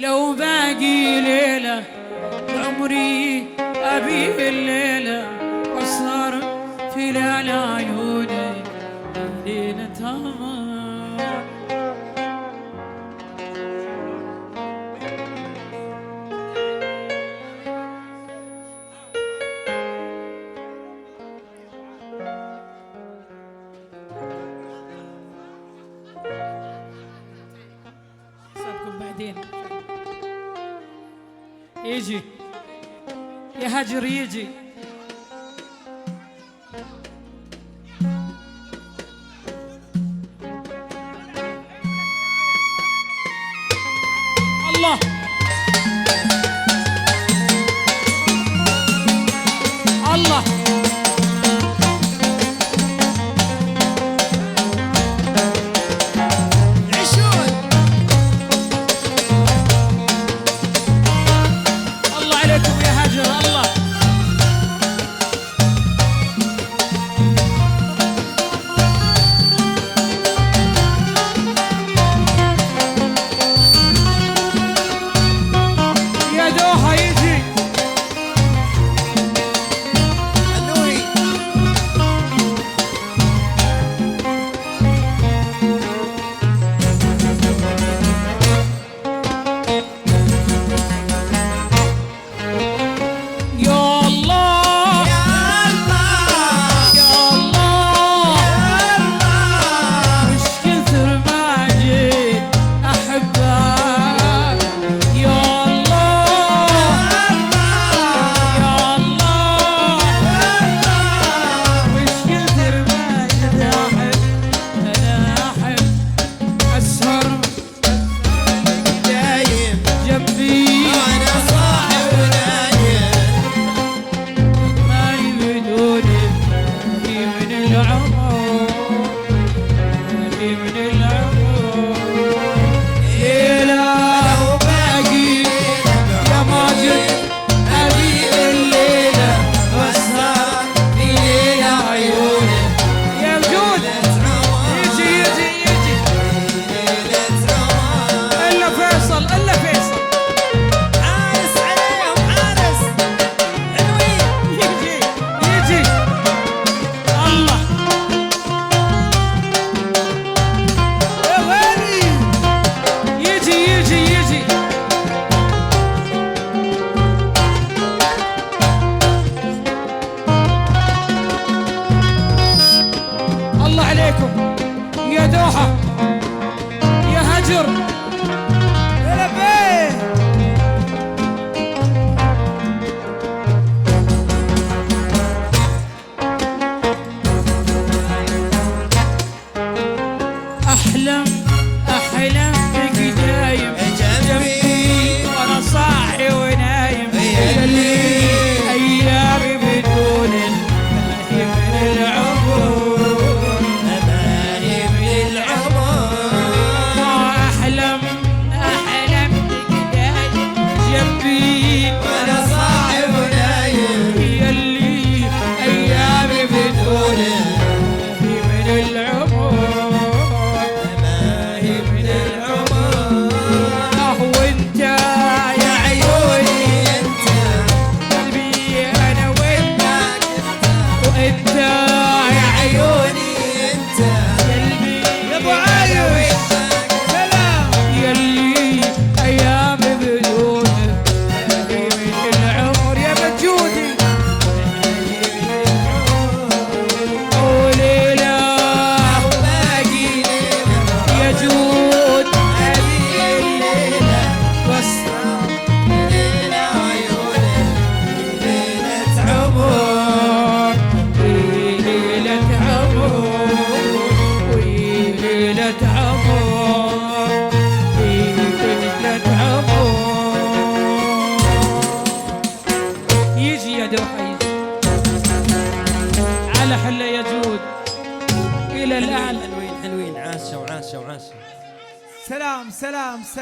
لو باقي ليلة عمري أبي الليلة وأسهر في ليالي عيوني ليلة هوا. صدقكم بعدين يجي يا هجر يجي. الله الله يا دوحة يا هجر يا لبيه. أحلم أحلم بك دايم جنبي وأنا صاحي ونايم أيامي بدون من العمر على حلا يجود إلى الأعلى. حلوين حلوين، عاشة وعاشة وعاشة. سلام سلام سلام.